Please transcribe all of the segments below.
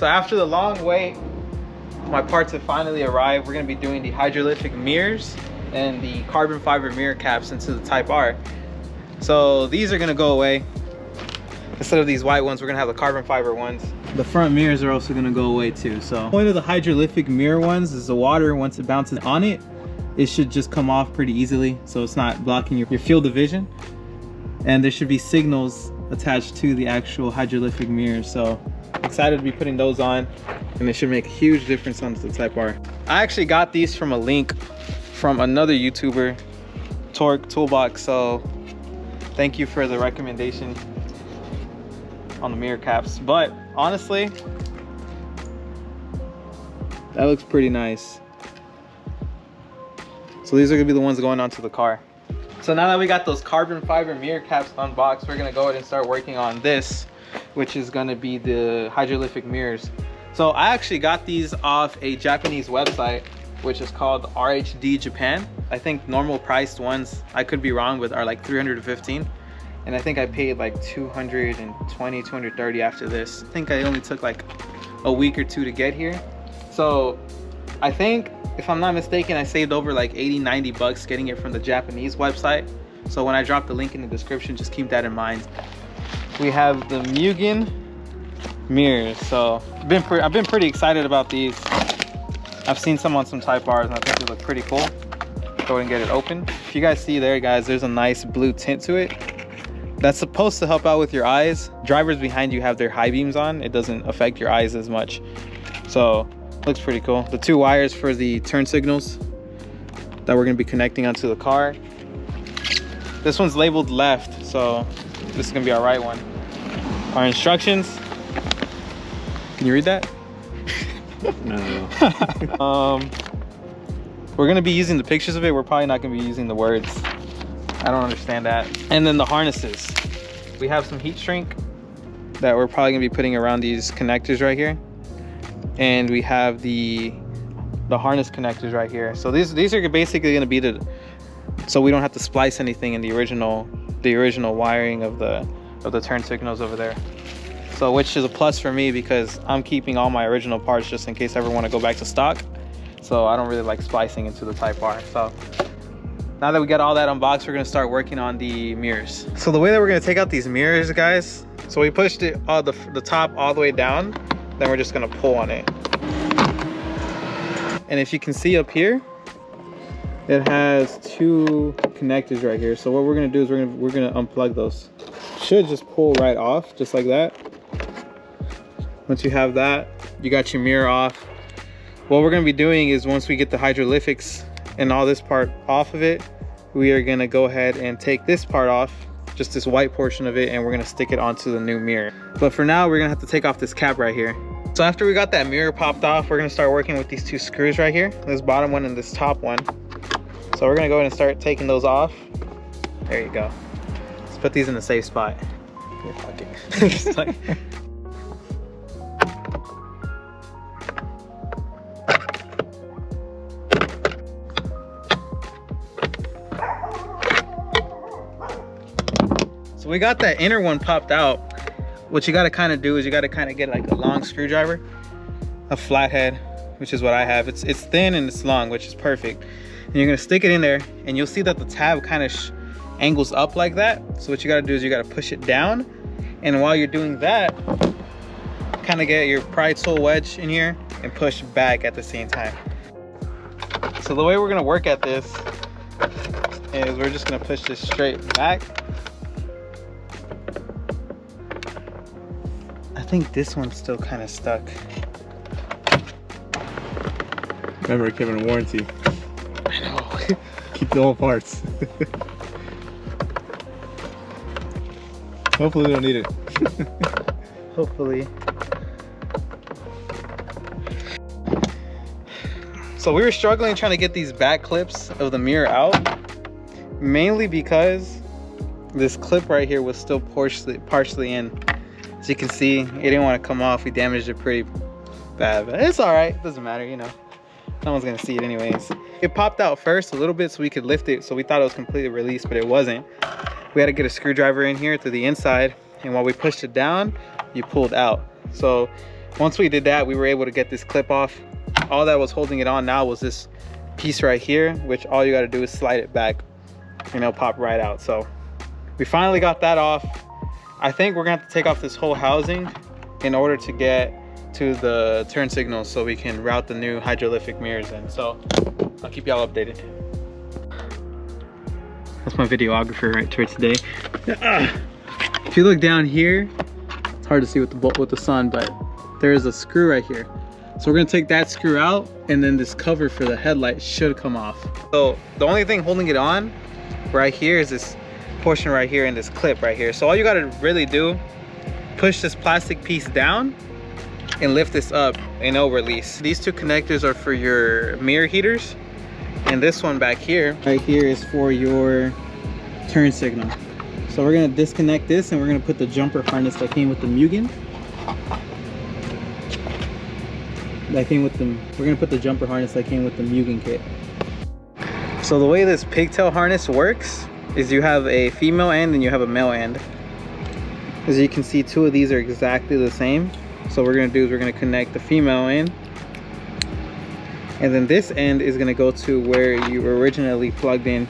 So after the long wait, my parts have finally arrived. We're gonna be doing the hydrolytic mirrors and the carbon fiber mirror caps into the Type R. So these are gonna go away. Instead of these white ones, we're gonna have the carbon fiber ones. The front mirrors are also gonna go away too. So the point of the hydrolytic mirror ones is the water, once it bounces on it, it should just come off pretty easily. So it's not blocking your field of vision. And there should be signals attached to the actual hydrolytic mirrors. So excited to be putting those on, and it should make a huge difference on the Type R. I actually got these from a link from another YouTuber, TORQ TOOLBOX. So thank you for the recommendation on the mirror caps. But honestly, that looks pretty nice. So these are gonna be the ones going onto the car. So now that we got those carbon fiber mirror caps unboxed, we're gonna go ahead and start working on this, which is gonna be the hydrolytic mirrors. So I actually got these off a Japanese website, which is called RHD Japan. I think normal priced ones, I could be wrong, but are like 315. And I think I paid like 220, 230 after this. I think I only took like a week or two to get here. So I think, if I'm not mistaken, I saved over like 80, 90 bucks getting it from the Japanese website. So when I drop the link in the description, just keep that in mind. We have the Mugen mirrors. So I've been pretty excited about these. I've seen some on some Type Rs and I think they look pretty cool. Go ahead and get it open. If you guys see there, guys, there's a nice blue tint to it. That's supposed to help out with your eyes. Drivers behind you have their high beams on. It doesn't affect your eyes as much. So looks pretty cool. The two wires for the turn signals that we're gonna be connecting onto the car. This one's labeled left, so this is gonna be our right one. Our instructions. Can you read that? No. We're gonna be using the pictures of it. We're probably not gonna be using the words. I don't understand that. And then the harnesses. We have some heat shrink that we're probably gonna be putting around these connectors right here. And we have the harness connectors right here. So these are basically gonna be so we don't have to splice anything in the original wiring of the turn signals over there. So which is a plus for me because I'm keeping all my original parts just in case I ever want to go back to stock. So I don't really like splicing into the Type R. So now that we got all that unboxed, we're gonna start working on the mirrors. So the way that we're gonna take out these mirrors, guys, so we pushed it the top all the way down, then we're just gonna pull on it. And if you can see up here, it has two connectors right here. So what we're gonna do is we're gonna unplug those. Should just pull right off, just like that. Once you have that, you got your mirror off. What we're gonna be doing is once we get the hydrolytics and all this part off of it, we are gonna go ahead and take this part off, just this white portion of it, and we're gonna stick it onto the new mirror. But for now, we're gonna have to take off this cap right here. So after we got that mirror popped off, we're gonna start working with these two screws right here, this bottom one and this top one. So we're gonna go ahead and start taking those off. There you go. Let's put these in a safe spot. Just like, so we got that inner one popped out. What you gotta kind of do is you gotta kind of get like a long screwdriver, a flathead, which is what I have. It's thin and it's long, which is perfect. And you're gonna stick it in there, and you'll see that the tab kind of angles up like that. So what you gotta do is you gotta push it down, and while you're doing that, kind of get your pry tool wedge in here and push back at the same time. So the way we're gonna work at this is we're just gonna push this straight back. I think this one's still kind of stuck. Remember, it came in a warranty. I know. Keep the old parts. Hopefully we don't need it. Hopefully. So we were struggling trying to get these back clips of the mirror out, mainly because this clip right here was still partially in. As you can see, it didn't want to come off. We damaged it pretty bad, but it's all right. It doesn't matter, you know. No one's gonna see it anyways. It popped out first a little bit so we could lift it, so we thought it was completely released, but it wasn't. We had to get a screwdriver in here to the inside, and while we pushed it down, you pulled out. So once we did that, we were able to get this clip off. All that was holding it on now was this piece right here, which all you got to do is slide it back and it'll pop right out. So we finally got that off. I think we're gonna have to take off this whole housing in order to get to the turn signals so we can route the new hydrolytic mirrors in. So I'll keep y'all updated. That's my videographer right for today. If you look down here, it's hard to see with the sun, but there is a screw right here. So we're gonna take that screw out, and then this cover for the headlight should come off. So the only thing holding it on right here is this portion right here and this clip right here. So all you gotta really do, push this plastic piece down and lift this up and it'll release. These two connectors are for your mirror heaters, and this one back here right here is for your turn signal. So we're gonna disconnect this and we're gonna put the jumper harness that came with the Mugen. We're gonna put the jumper harness that came with the Mugen kit. So the way this pigtail harness works is you have a female end and you have a male end. As you can see, two of these are exactly the same. So what we're gonna do is we're gonna connect the female end, and then this end is gonna go to where you originally plugged in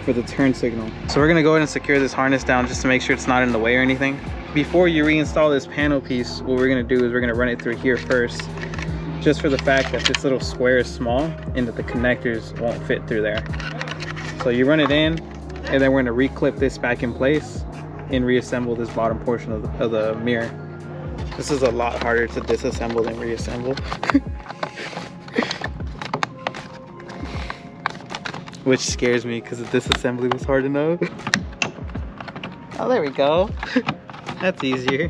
for the turn signal. So we're gonna go ahead and secure this harness down just to make sure it's not in the way or anything. Before you reinstall this panel piece, what we're gonna do is we're gonna run it through here first, just for the fact that this little square is small and that the connectors won't fit through there. So you run it in, and then we're gonna reclip this back in place and reassemble this bottom portion of the mirror. This is a lot harder to disassemble than reassemble. Which scares me because the disassembly was hard enough. Oh, there we go. That's easier.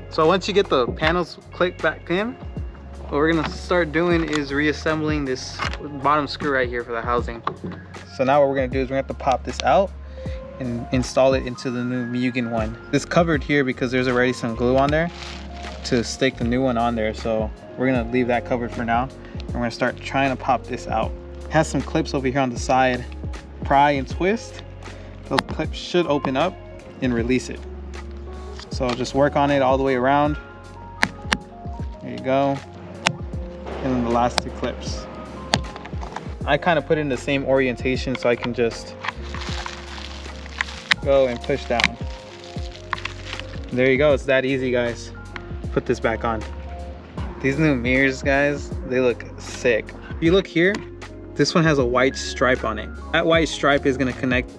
So once you get the panels clicked back in, what we're gonna start doing is reassembling this bottom screw right here for the housing. So now what we're gonna do is we're gonna have to pop this out and install it into the new Mugen one. It's covered here because there's already some glue on there to stick the new one on there. So we're gonna leave that covered for now. And we're gonna start trying to pop this out. It has some clips over here on the side. Pry and twist. Those clips should open up and release it. So just work on it all the way around. There you go. And then the last two clips. I kind of put it in the same orientation so I can just go and push down. There you go. It's that easy, guys. Put this back on. These new mirrors, guys, they look sick. If you look here, this one has a white stripe on it. That white stripe is going to connect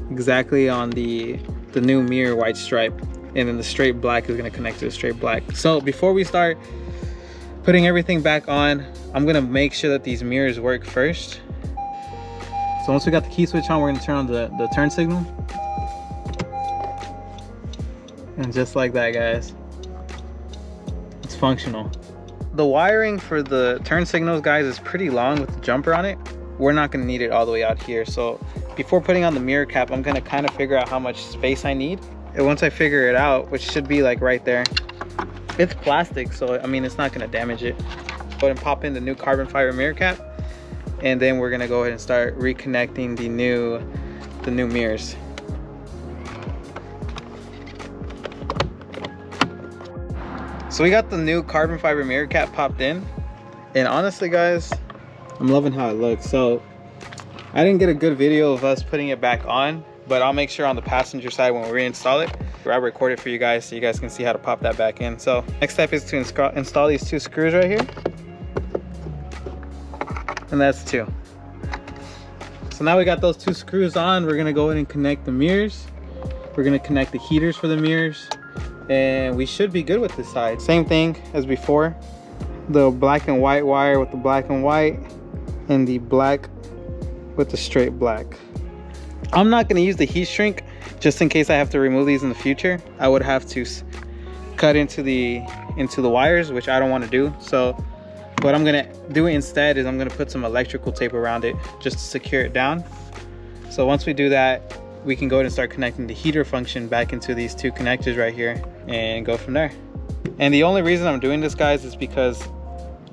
exactly on the new mirror white stripe, and then the straight black is going to connect to the straight black. So before we start putting everything back on, I'm going to make sure that these mirrors work first. So once we got the key switch on, we're going to turn on the turn signal. And just like that, guys, it's functional. The wiring for the turn signals, guys, is pretty long with the jumper on it. We're not going to need it all the way out here. So before putting on the mirror cap, I'm going to kind of figure out how much space I need. And once I figure it out, which should be like right there, it's plastic, so I mean, it's not going to damage it. Go ahead and pop in the new carbon fiber mirror cap, and then we're going to go ahead and start reconnecting the new mirrors. So we got the new carbon fiber mirror cap popped in, and honestly, guys, I'm loving how it looks. So I didn't get a good video of us putting it back on, but I'll make sure on the passenger side when we reinstall it, I record it for you guys so you guys can see how to pop that back in. So next step is to install these two screws right here, and that's two. So now we got those two screws on. We're gonna go ahead and connect the mirrors. We're gonna connect the heaters for the mirrors, and we should be good with this side. Same thing as before, the black and white wire with the black and white, and the black with the straight black. I'm not going to use the heat shrink just in case I have to remove these in the future. I would have to cut into the wires, which I don't want to do. So what I'm going to do instead is I'm going to put some electrical tape around it just to secure it down. So once we do that, we can go ahead and start connecting the heater function back into these two connectors right here and go from there. And the only reason I'm doing this, guys, is because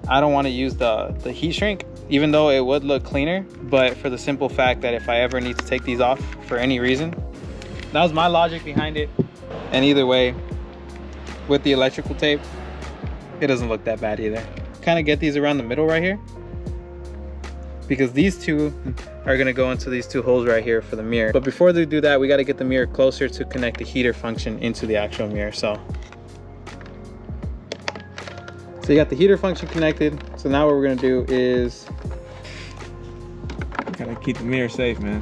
I don't want to use the heat shrink, even though it would look cleaner, but for the simple fact that if I ever need to take these off for any reason. That was my logic behind it. And either way, with the electrical tape, it doesn't look that bad either. Kind of get these around the middle right here, because these two are gonna go into these two holes right here for the mirror. But before they do that, we gotta get the mirror closer to connect the heater function into the actual mirror. So you got the heater function connected. So now what we're gonna do is, Gotta keep the mirror safe, man.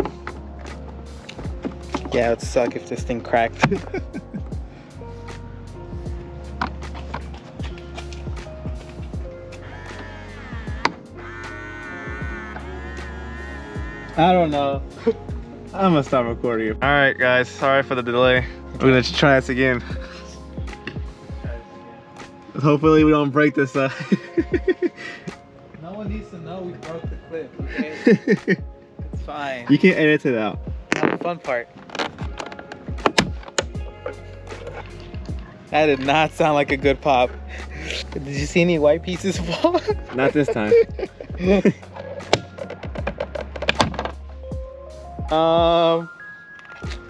yeah, it would suck if this thing cracked. I don't know. I'm gonna stop recording it. All right, guys. Sorry for the delay. We're gonna try this again. Hopefully we don't break this up. No one needs to know we broke the clip, okay? It's fine. You can't edit it out. Not the fun part. That did not sound like a good pop. Did you see any white pieces fall? Not this time.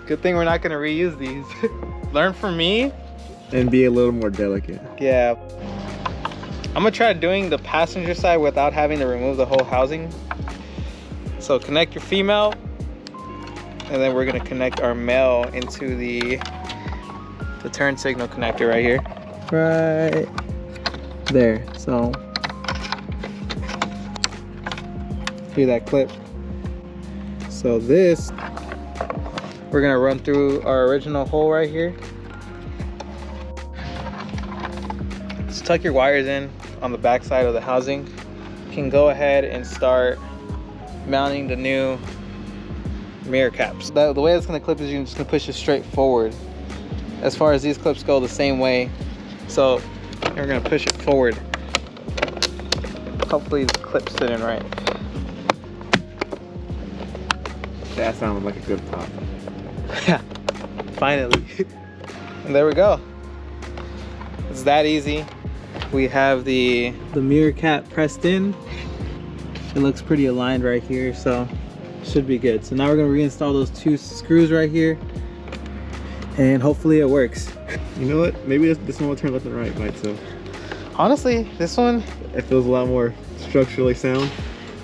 Good thing we're not gonna reuse these. Learn from me. And be a little more delicate. Yeah. I'm gonna try doing the passenger side without having to remove the whole housing. So connect your female, and then we're gonna connect our male into the turn signal connector right here. Right there. So hear that clip. So this, we're gonna run through our original hole right here. Just tuck your wires in on the back side of the housing. You can go ahead and start mounting the new mirror caps. The way it's gonna clip is you're just gonna push it straight forward. As far as these clips go, the same way. So you're gonna push it forward. Hopefully the clip's sitting right. That sounded like a good pop. Yeah, finally. And there we go. It's that easy. We have the mirror cap pressed in. It looks pretty aligned right here, so should be good. So now we're gonna reinstall those two screws right here, and hopefully it works. You know what? Maybe this one will turn left and right by itself. Honestly, this one, It feels a lot more structurally sound.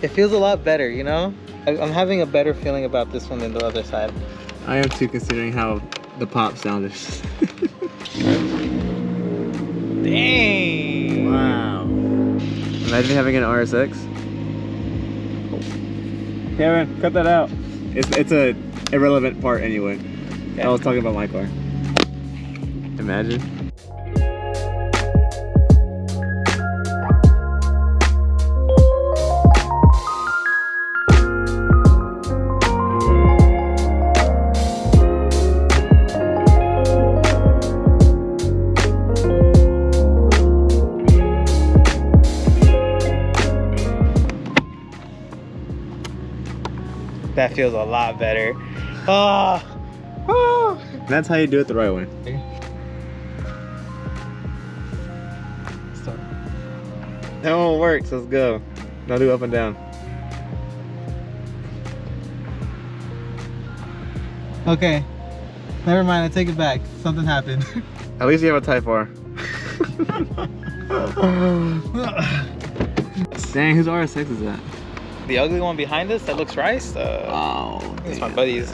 it feels a lot better, you know? I'm having a better feeling about this one than the other side. I am too, considering how the pop sounded. Dang! Wow. Imagine having an RSX. Kevin, cut that out. It's a irrelevant part anyway. Yeah. I was talking about my car. Imagine. That feels a lot better. Oh, oh. That's how you do it the right way. That won't work, so let's go. Now do up and down. Okay, never mind, I take it back. Something happened. At least you have a Type R. Dang, whose RSX is that? The ugly one behind us that looks rice? Oh, It's my buddy's.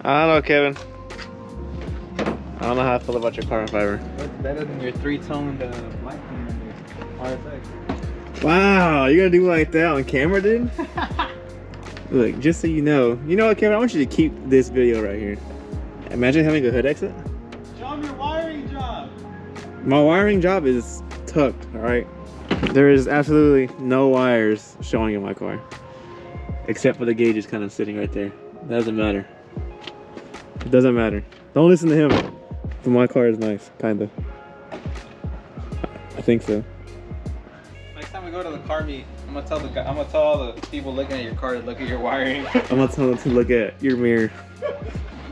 I don't know, Kevin. I don't know how I feel about your carbon fiber. That's better than your three-toned black RSX. Wow, you're gonna do like that on camera, dude? Look, just so you know what, Kevin? I want you to keep this video right here. Imagine having a hood exit. Show me your wiring job. My wiring job is tucked, all right? There is absolutely no wires showing in my car, except for the gauges kind of sitting right there. Doesn't matter. It doesn't matter. Don't listen to him. But my car is nice, kinda. I think so. Next time we go to the car meet, I'm gonna tell the guy, I'm gonna tell all the people looking at your car to look at your wiring. I'm gonna tell them to look at your mirror.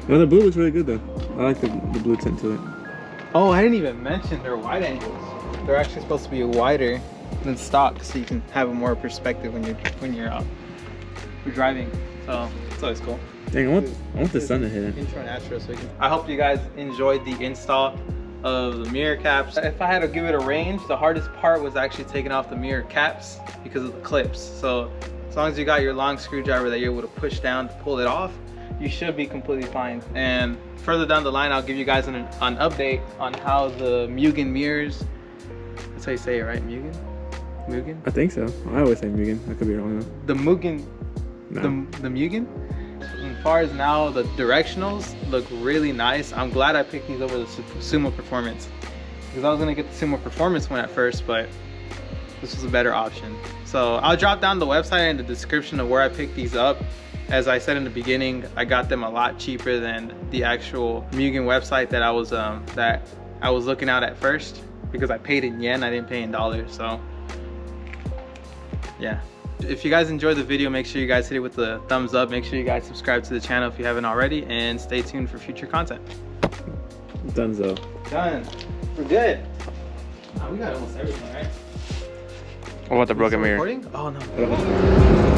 No, the blue looks really good though. I like the blue tint to it. Oh, I didn't even mention they're wide angles. They're actually supposed to be wider than stock, so you can have a more perspective when you're driving. So it's always cool. Dang, I want the sun to hit it. Intro and outro, so I hope you guys enjoyed the install of the mirror caps. If I had to give it a range, the hardest part was actually taking off the mirror caps because of the clips. So as long as you got your long screwdriver that you're able to push down to pull it off, you should be completely fine. And further down the line, I'll give you guys an update on how the Mugen mirrors, that's how you say it, right? Mugen? Mugen? I think so. I always say Mugen. I could be wrong though. The Mugen, No. the Mugen? As far as now, the directionals look really nice. I'm glad I picked these over the Sumo Performance, because I was gonna get the Sumo Performance one at first, but this was a better option. So I'll drop down the website in the description of where I picked these up. As I said in the beginning, I got them a lot cheaper than the actual Mugen website that I was looking at first, because I paid in yen, I didn't pay in dollars. So yeah. If you guys enjoyed the video, make sure you guys hit it with the thumbs up. Make sure you guys subscribe to the channel if you haven't already, and stay tuned for future content. Dunzo. Done. We're good. Oh, we got almost everything, right? What about the broken mirror? Recording? Oh no.